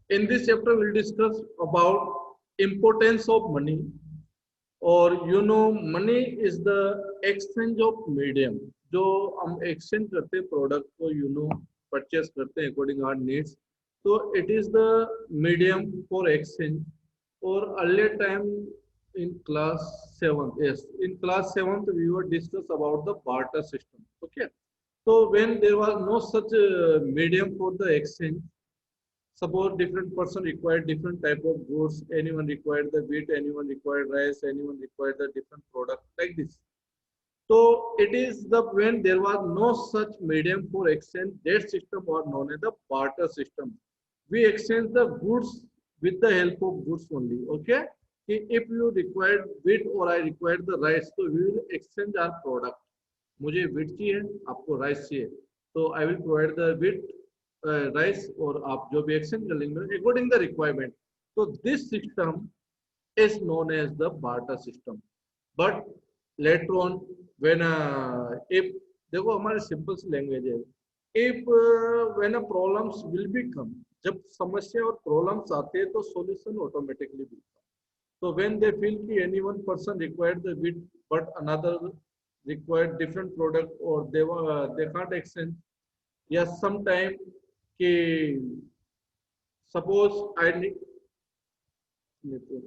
In this chapter, we'll discuss about importance of money, और money is the exchange of medium. जो हम exchange करते हैं product को परचेस करते हैं अकॉर्डिंग आवर नीड्स, तो it is the medium for exchange. और earlier time in class 7th, yes, in class 7th we were discuss about the barter system. Okay, so when there was no such medium for the exchange, suppose different person required different type of goods, anyone required the wheat, anyone required rice, anyone required the different product like this. So it is the when there was no such medium for exchange, that system was known as the barter system. We exchange the goods with the help of goods only. Okay, if you required wheat or I required the rice, so we will exchange our product. मुझे wheat चाहिए, आपको rice चाहिए, तो I will provide the wheat, rice, और आप जो भी exchange कर लेंगे according the requirement. So this system is known as the barter system. But later on, when if देखो हमारे सिंपल सी लैंग्वेज है, if when a problems will be come, जब समस्या और प्रॉब्लम्स आते हैं तो सॉल्यूशन ऑटोमेटिकली भी. So when they feel कि any one person required the wheat but another required different product, or they can't exchange. Yes, sometime कि suppose I need,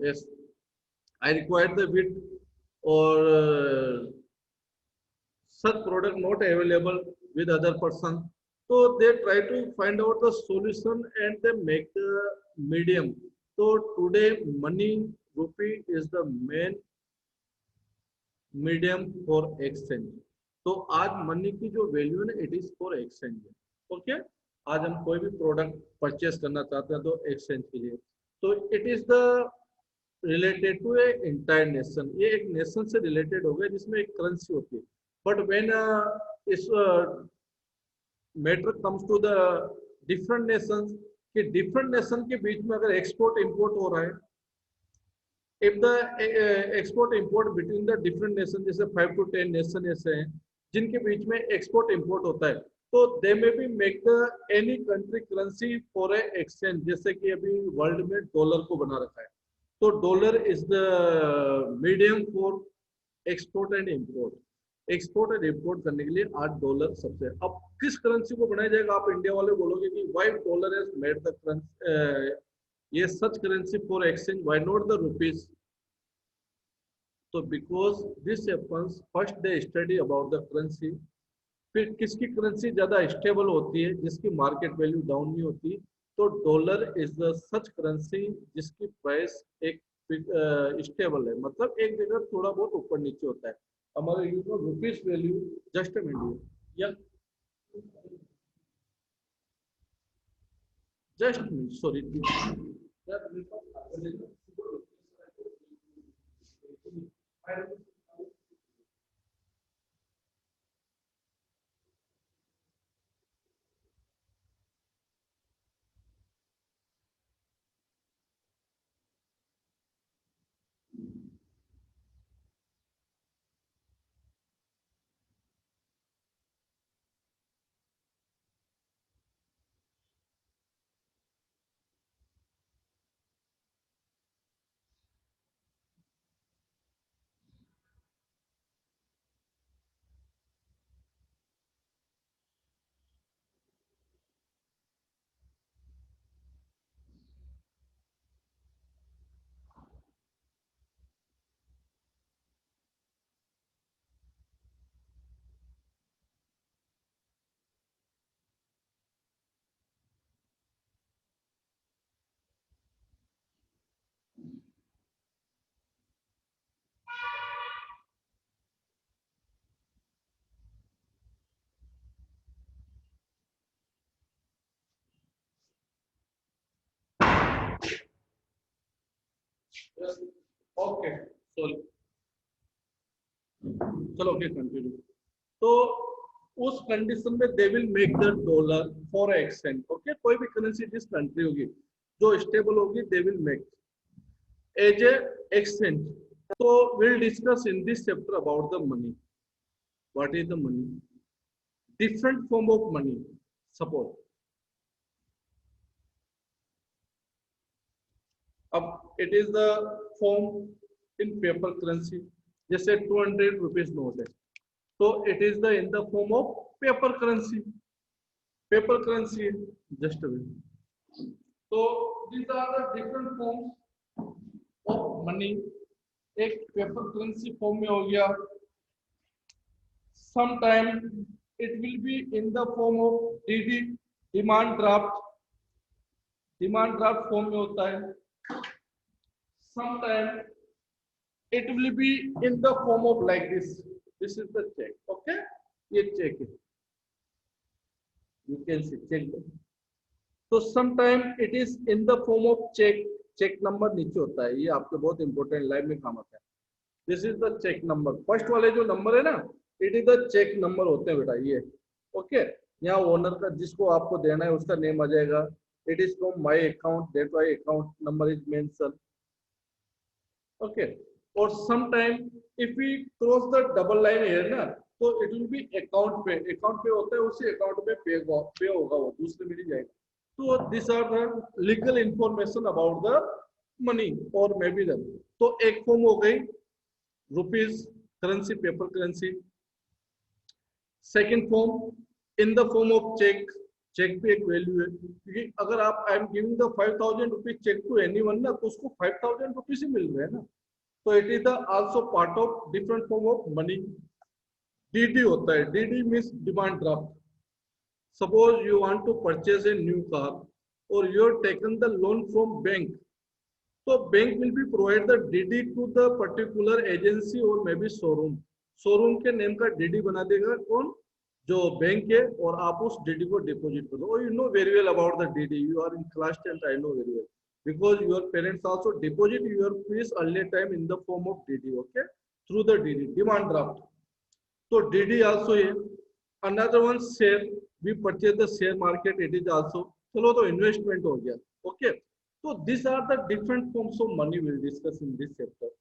yes, I required the wheat, or such product not available with other person, so they try to find out the solution and they make the medium. So today money, rupee is the main medium for exchange. तो आज money की जो value है ना, it is for exchange. Okay, आज हम कोई भी प्रोडक्ट परचेस करना चाहते हैं तो एक्सचेंज के लिए, तो it is the related to a entire nation. ये एक नेशन से रिलेटेड हो गया जिसमें एक करेंसी होती है. बट व्हेन इस matter comes to the different nations, कि डिफरेंट नेशन के बीच में अगर एक्सपोर्ट इंपोर्ट हो रहा है, if the export import between the different nations, जैसे 5 to 10 नेशन ऐसे हैं जिनके बीच में एक्सपोर्ट इंपोर्ट होता है, तो दे में भी make the any country currency for a exchange. जैसे कि अभी वर्ल्ड में डॉलर को बना रखा है, तो dollar is the medium for export and import. Export and import करने के लिए आज डॉलर सबसे. अब किस करेंसी को बनाया जाएगा, आप इंडिया वाले बोलोगे कि why dollar has made the currency, ये such currency for exchange, why not the rupees. तो because this happens, first they study about the currency, फिर किसकी करेंसी ज्यादा स्टेबल होती है, जिसकी मार्केट वैल्यू डाउन नहीं होती, तो dollar is the such currency जिसकी प्राइस एक स्टेबल है, मतलब एक जगह थोड़ा बहुत ऊपर नीचे होता है. हमारे rupees value just a minute, या जस्ट सॉरी, ओके सॉरी, चलो ओके कंटिन्यू. तो उस कंडीशन में they will make the dollar for exchange. Okay, कोई भी करेंसी जिस कंट्री होगी जो स्टेबल होगी, they will make as a exchange. तो will discuss in this chapter about the money. What is the money? Different form of money. Suppose अब it is the form in paper currency, जैसे 200 rupees note है, तो it is the in the form of paper currency, paper currency just तो these are the different forms of money। एक paper currency form में हो गया, sometime it will be in the form of DD, demand draft, demand draft form में होता है, sometime it will be in the form of like this is the check, okay, ये check है, you can see check, तो sometime it is in the form of check, cheque number नीचे होता है, ये आपके बहुत इंपॉर्टेंट लाइफ में काम आता है, this is the cheque number, first वाले जो नंबर है ना, it is the cheque number होते हैं बेटा ये, ओके, यहाँ ओनर का जिसको आपको देना है उसका नेम आ जाएगा, it is from my account, that why account number is mention, okay, और some time if we cross the double line here ना, तो it will be account pay, account pay होता है, उसी अकाउंट में पे होगा वो दूसरे में नहीं जाएगा, तो this are the legal information about the money और मे बी द, तो एक फॉर्म हो गई rupees currency, paper currency, second form in the form of cheque, cheque पे एक वैल्यू है, क्योंकि अगर आप I am giving the 5000 rupees cheque to anyone ना, तो उसको 5000 रुपीज ही मिल रहे हैं ना, तो it is the also part of different form of money. DD होता है, DD means demand draft, suppose you want to purchase a new car और you have taken the loan from bank, तो bank will be provide the DD to the particular agency और may be showroom, showroom के name का DD बना देगा कौन, जो bank है, और आप उस डीडी को डिपॉजिट कर दो, you know very well about the DD, you are in class 10th, I know very well, because your parents also deposit your fees earlier time in the form of DD, okay, through the DD, demand draft, so DD also है, another one share, we purchase the share market, it is also, चलो तो investment हो गया, okay, so these are the different forms of money we'll discuss in this chapter,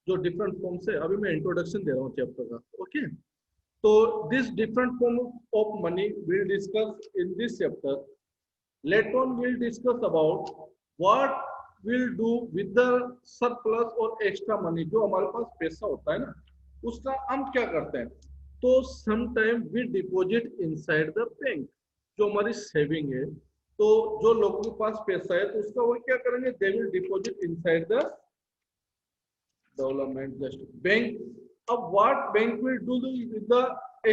जो different forms है, अभी मैं introduction दे रहा हूँ chapter का, okay, so this different form of money we'll discuss in this chapter, later on we'll discuss about what will do with the surplus और extra money, जो हमारे पास पैसा होता है ना, उसका हम क्या करते हैं, तो sometime we deposit inside the bank, जो हमारी सेविंग है, तो जो लोगों के पास पैसा है तो उसका वो क्या करेंगे, they will deposit inside the development just bank. अब what bank will do with the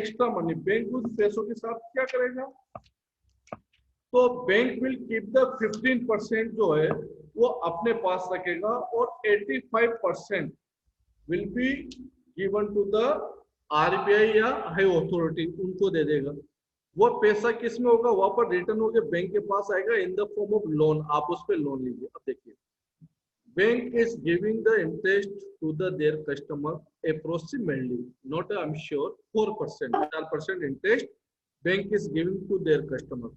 extra money, bank उस पैसों के साथ क्या करेगा, तो बैंक विल कीप द 15% जो है वो अपने पास रखेगा और 85% will be given to the RBI या हाई अथॉरिटी, उनको दे देगा, वो पैसा किस में होगा, वहां पर रिटर्न होकर बैंक के पास आएगा in the form of loan, आप उस पर लोन लीजिए। अब देखिए, bank is giving the interest to the their customer approximately, not I am sure, 4%, 4% interest bank is giving to their customer,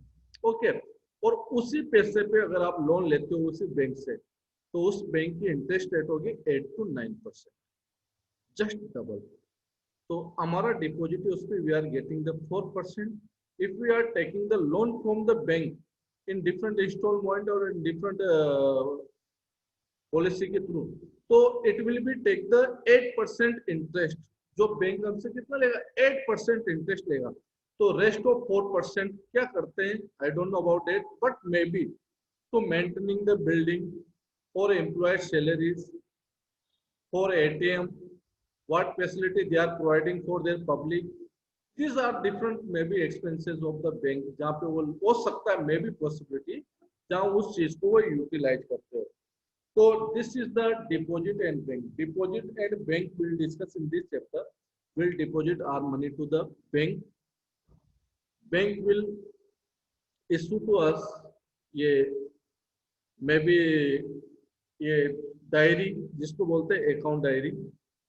okay, और उसी पैसे पे अगर आप लोन लेते हो उसी बैंक से, तो उस बैंक की इंटरेस्ट रेट होगी 8 to 9%, जस्ट डबल, तो हमारा डिपॉजिट है उस पर we are getting the 4%, if we are taking the loan from the bank in different installment और इन डिफरेंट पॉलिसी के थ्रू, तो it will be take the 8% interest, जो बैंक हमसे कितना लेगा, 8% इंटरेस्ट लेगा, तो रेस्ट ऑफ 4% क्या करते हैं, I don't know about it, but may be to maintaining the building, for employ salaries, for ATM, what facility they are providing for their public, these are different may be expenses of the bank, जहाँ पे वो हो सकता है may be possibility जहाँ उस चीज को वो यूटिलाइज करते हो, तो this is the deposit and bank, deposit and bank will discuss in this chapter, will deposit our money to the bank, bank will issue to us, ये मे बी ये डायरी जिसको बोलते हैं account diary,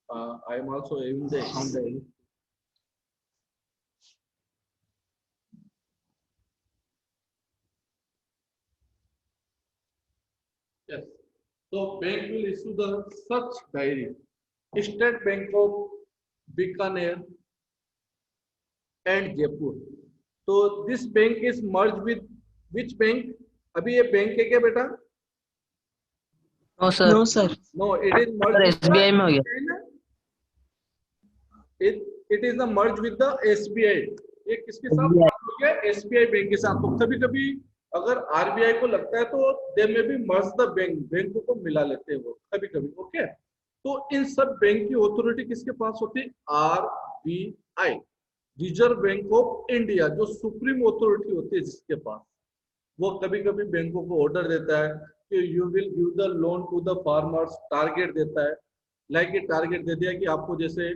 I am also having the account diary, yes, so bank will issue the such diary, State Bank of Bikaner and Jaipur, तो this bank is merge with which bank, अभी ये bank है क्या बेटा, no sir. No sir. No, it is sir merged with SBI में हो गया। the it is the merge with the SBI. ये किसके साथ एसबीआई। merge हो गया? SBI बैंक के साथ। तो कभी कभी अगर RBI को लगता है तो दे में भी मर्ज द बैंक, बैंकों को मिला लेते हैं वो कभी कभी। ओके, तो इन सब बैंक की ऑथोरिटी किसके पास होती है? RBI, reserve bank of India, जो सुप्रीम ऑथोरिटी होती है जिसके पास। वो कभी कभी बैंकों को ऑर्डर देता है कि you will give the loan to the farmers, target देता है। लाइक ये टारगेट दे दिया कि आपको जैसे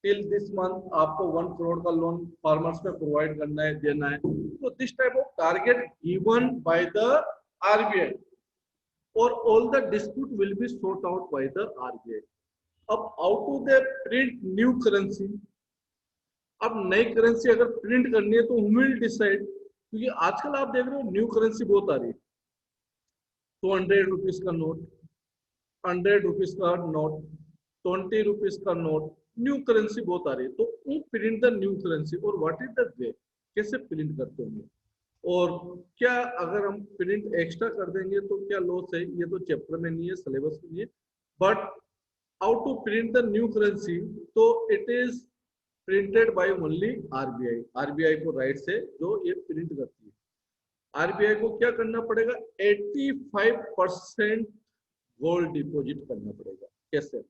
टिल दिस मंथ आपको 1 करोड़ का लोन फार्मर्स में प्रोवाइड करना है, देना है। तो this type of target given by the RBI, और all the dispute will be sort out by the RBI. अब out to they print new currency. अब नई करेंसी अगर प्रिंट करनी है तो हु विल डिसाइड? क्योंकि आजकल आप देख रहे हो न्यू करेंसी बहुत आ रही है। 200 रुपीज का नोट, 100 रुपीज का नोट, 20 रुपीज का नोट, न्यू करेंसी बहुत आ रही है। तो प्रिंट द न्यू करेंसी, और व्हाट इज द वे, कैसे प्रिंट करते होंगे, और क्या अगर हम प्रिंट एक्स्ट्रा कर देंगे तो क्या लॉस है? ये तो चैप्टर में नहीं है, सिलेबस में नहीं है। But how to print the new currency, तो it is printed by only RBI. RBI को राइट से जो ये प्रिंट करती है। आरबीआई को क्या करना पड़ेगा? 85% गोल्ड डिपॉजिट करना पड़ेगा। कैसे?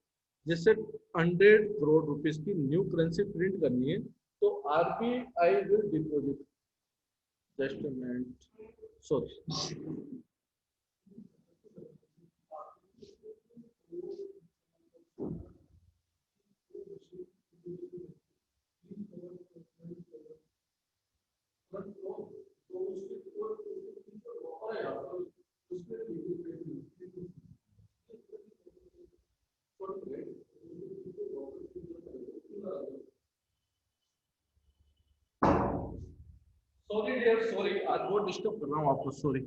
जैसे 100 करोड़ रुपीस की न्यू करेंसी प्रिंट करनी है तो RBI will deposit, just a minute, sorry, sorry dear, sorry, आज बहुत डिस्टर्ब कर रहा हूँ आपको, sorry.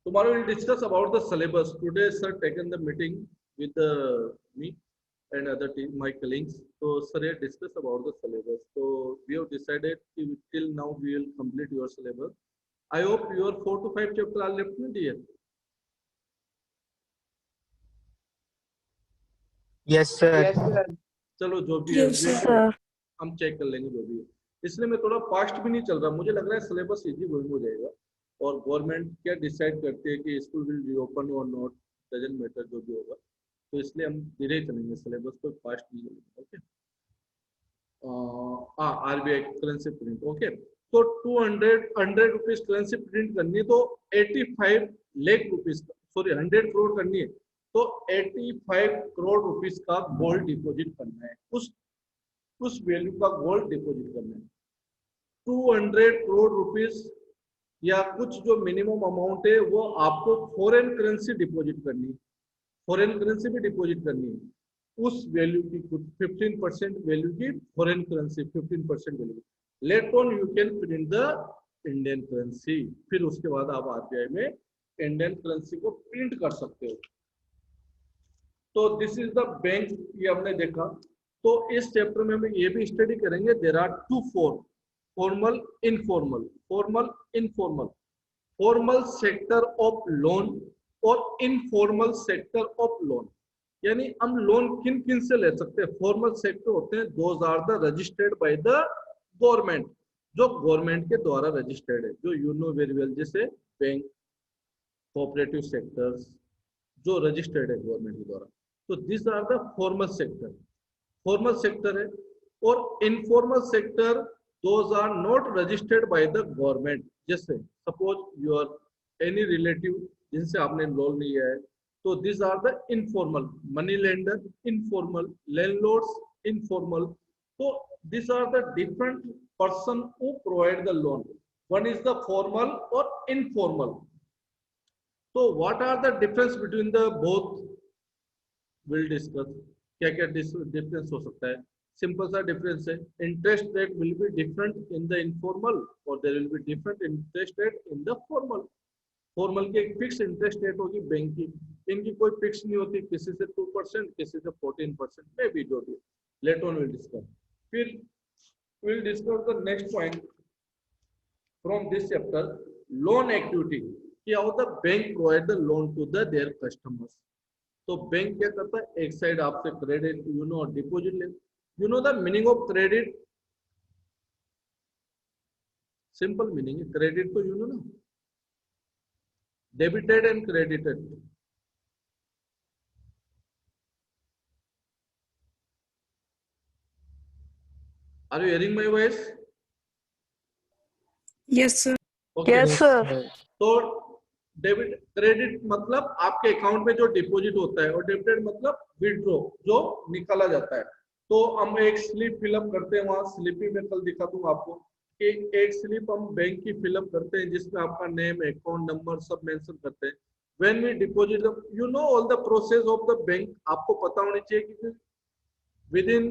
Tomorrow we'll discuss about the syllabus. Today, sir, taken the meeting with me and other team, my colleagues. So, sir, we discuss about the syllabus. So, we have decided till now we will complete your syllabus. I hope your 4 to 5 chapter are left, no, dear. Yes sir. चलो जो भी है yes sir. हम check कर लेंगे जो भी है। इसलिए मैं थोड़ा फास्ट भी नहीं चल रहा, मुझे लग रहा है सिलेबस इजी गोइंग हो जाएगा। और गवर्नमेंट क्या डिसाइड करती है कि स्कूल विल रीओपन और नॉट, डजंट मैटर, जो भी होगा। तो इसलिए हम धीरे ही चलेंगे, सिलेबस को फास्ट नहीं चलेंगे। Okay, RBI currency print. Okay, तो 100 रुपीज करेंसी प्रिंट करनी है तो 85 लाख रुपीज, सॉरी 100 करोड़ करनी है तो 85 करोड़ रुपीज का गोल्ड डिपॉजिट करना है। उस वैल्यू का गोल्ड डिपॉजिट करना है। 200 करोड़ रुपीज या कुछ जो मिनिमम अमाउंट है वो आपको फॉरेन करेंसी डिपॉजिट करनी है। फॉरेन करेंसी भी डिपॉजिट करनी है उस वैल्यू की, कुछ 15% वैल्यू की foreign currency, 15% value. Late on you can print the Indian currency. फिर उसके बाद आप आरबीआई में इंडियन करेंसी को प्रिंट कर सकते हो। तो दिस इज द बैंक, ये हमने देखा। तो इस चैप्टर में हम ये भी स्टडी करेंगे, there are 2 form, formal, informal, formal, informal, formal sector of loan और इनफॉर्मल सेक्टर ऑफ लोन। यानी हम लोन किन किन से ले सकते हैं? फॉर्मल सेक्टर होते हैं those are the registered by the government, जो गवर्नमेंट के द्वारा रजिस्टर्ड है, जो यू नो वेरी वेल, जैसे बैंक, कोऑपरेटिव सेक्टर्स, जो रजिस्टर्ड है गवर्नमेंट के द्वारा। तो this are the formal sector, formal sector है। और informal sector those are not registered by the government. जैसे सपोज योर एनी रिलेटिव जिनसे आपने लोन लिया है, तो this are the informal, money lender informal, landlords informal. तो this are the different person who provide the loan, one is the formal और informal. तो what are the difference between the both, will discuss. क्या क्या difference हो सकता है? Simple सा difference है, interest rate will be different in the informal और there will be different interest rate in the formal. Formal की एक फिक्स इंटरेस्ट रेट होगी बैंक की, इनकी कोई फिक्स नहीं होती, किसी से 2%, किसी से 14%, में भी जो भी। Late on will discuss. फिर will discuss the next point from this chapter, loan activity. कि how the bank provide the loan to the their customers. तो बैंक क्या करता है, एक साइड आपसे क्रेडिट डिपॉजिट ले। The meaning of credit, simple meaning है क्रेडिट तो ना, debited and credited. Are you hearing my voice? Yes, sir. Okay. Yes, sir. तो डेबिट क्रेडिट मतलब आपके अकाउंट में जो डिपॉजिट होता है, और डेबिटेड मतलब विड्रॉ, जो निकाला जाता है। तो हम एक स्लिप फिलअप करते हैं, वहां स्लिप भी मैं कल दिखा दूंगा आपको कि एक स्लिप हम बैंक की फिलअप करते हैं जिसमें आपका नेम, अकाउंट नंबर सब मेंशन करते हैं। When we deposit, all the process of the bank आपको पता होनी चाहिए कि within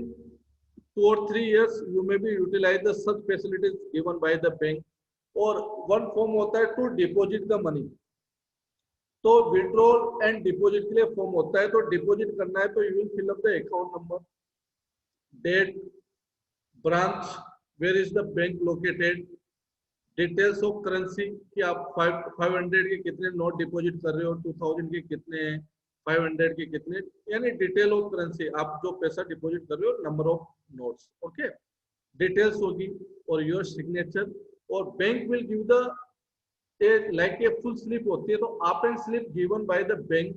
2 or 3 years you may be utilize the such facilities given by the bank। और वन फॉर्म होता है टू डिपॉजिट द मनी। तो विड्रॉल एंड डिपॉजिट के लिए फॉर्म होता है। तो डिपॉजिट करना है तो you will fill up the account number, date, branch, where is the bank located, details of currency कि आप 500 के कितने नोट डिपॉजिट कर रहे हो, 2000 के कितने हैं, 500 के कितने, यानी डिटेल ऑफ करेंसी, आप जो पैसा डिपॉजिट कर रहे हो, number of notes. Okay, details होगी और योर सिग्नेचर। और bank will give the like a full slip होती है, तो आप and slip given by the bank,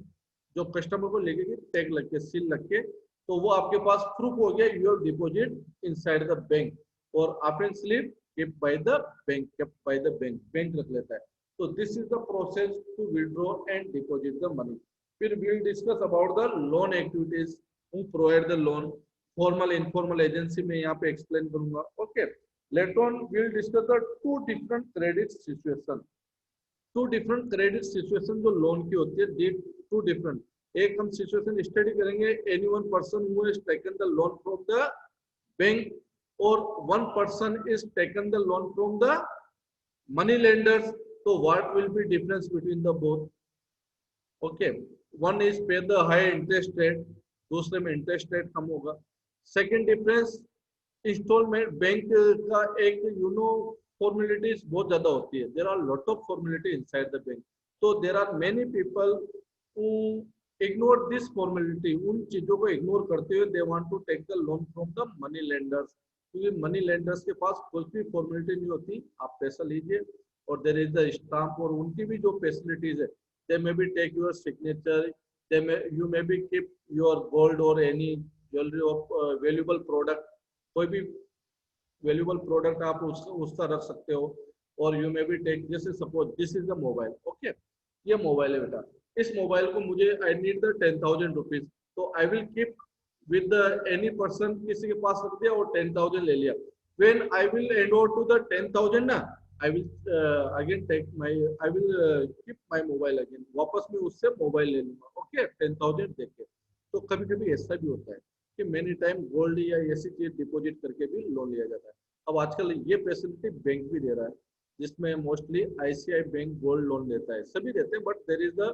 जो कस्टमर को लेके टैग लग के, सील लग के, तो वो आपके पास प्रूफ हो गया your deposit inside the bank. और आप and slip kept by the bank, kept by the bank, bank रख लेता है। तो this is the process to withdraw and deposit the money. फिर we will discuss about the loan activities, who provide the loan, formal informal agency में यहाँ पे explain करूंगा। Okay, later on we will discuss the two different credit situation. Two different credit situation जो loan की होती है, to different. एक हम सिचुएशन स्टडी करेंगे, any one person who has taken the loan from the bank or one person is taken the loan from the money lenders, so what will be difference between the both? Okay, one is pay the high interest rate, दूसरे में interest rate कम होगा। second difference, installment bank का एक formalities बहुत ज्यादा होती है, there are lot of formality inside the bank, so there are many people who ignore this formality, उन चीजों को ignore करते हुए they want to take the loan from the money lenders, क्योंकि मनी लेंडर्स के पास कोई भी फॉर्मेलिटी नहीं होती, आप पैसा लीजिए और देयर इज द स्टाम्प, और उनकी भी जो फैसिलिटीज है, they may be take your signature, you may be keep your gold और any jewellery of valuable product, कोई भी वैल्यूएबल प्रोडक्ट आप उसका रख सकते हो। और यू मे बी टेक, जैसे suppose this is the mobile, okay, ये मोबाइल है बेटा, इस मोबाइल को मुझे आई नीड द 10,000 रुपीज, तो I will keep with any person, किसी के पास रख दिया और 10,000 ले लिया। when I will hand over to the 10,000 ना, I will again take my, I will keep my mobile again, वापस मैं उससे मोबाइल ले लूंगा। ओके, 10,000 देके। तो कभी कभी ऐसा भी होता है कि मैनी टाइम गोल्ड या ऐसी चीज डिपॉजिट करके भी लोन लिया जाता है। अब आजकल ये फैसिलिटी बैंक भी दे रहा है, जिसमें mostly ICICI bank gold loan देता है, सभी देते हैं, but there is the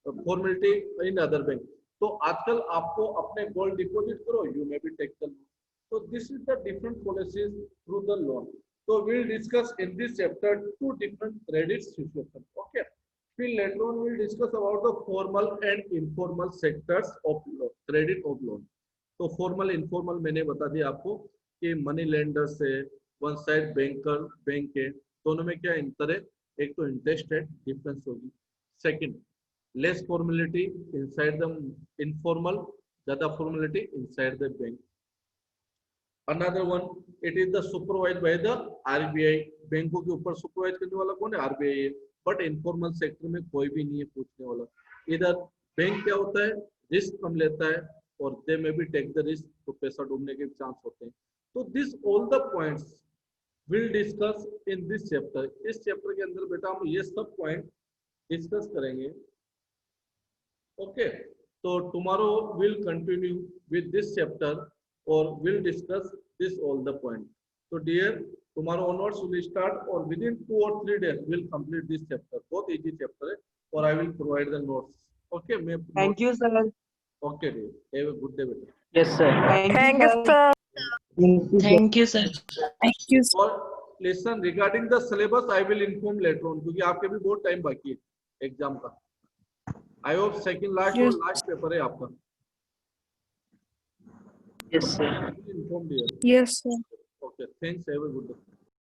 formality in other bank. तो आजकल आपको अपने गोल्ड डिपॉजिट करो, you may be take the loan. तो this is the different policies through the loan. तो we will discuss in this chapter two different credit situation. Okay, फिर later on we will discuss about the formal and informal sectors of credit of loan. तो formal informal मैंने बता दिया आपको कि money lender से one side banker, bank के, दोनों में क्या अंतर है? एक तो इंटरेस्ट रेट डिफरेंस होगी, second less formality inside the informal, ज़्यादा formality inside the bank. Another one, it is the supervised by the RBI, बैंकों के ऊपर supervise करने वाला कौन है? RBI है, but informal sector में कोई भी नहीं है पूछने वाला। इधर बैंक क्या होता है, रिस्क कम लेता है और they may be take the risk, तो पैसा डूबने के चांस होते हैं। तो this all the points will discuss in this chapter। इस चैप्टर के अंदर बेटा हम ये सब पॉइंट डिस्कस करेंगे। Okay, so tomorrow we'll continue with this chapter or we'll discuss this all the point. So dear, tomorrow onwards we'll start, or within 2 or 3 days we'll complete this chapter, बहुत easy chapter है, or I will provide the notes. Okay, मैं Thank you, sir. Okay dear, have a good day बेटा। Yes, sir. Thank you, sir. Thank you, sir. Thank you, sir. और listen, regarding the syllabus I will inform later on, क्योंकि आपके भी बहुत time बाकी है। Exam का। I hope second last और Yes. लास्ट पेपर है आपका। Yes, sir. Inform dear. Yes, sir. Okay, thanks, have a good day.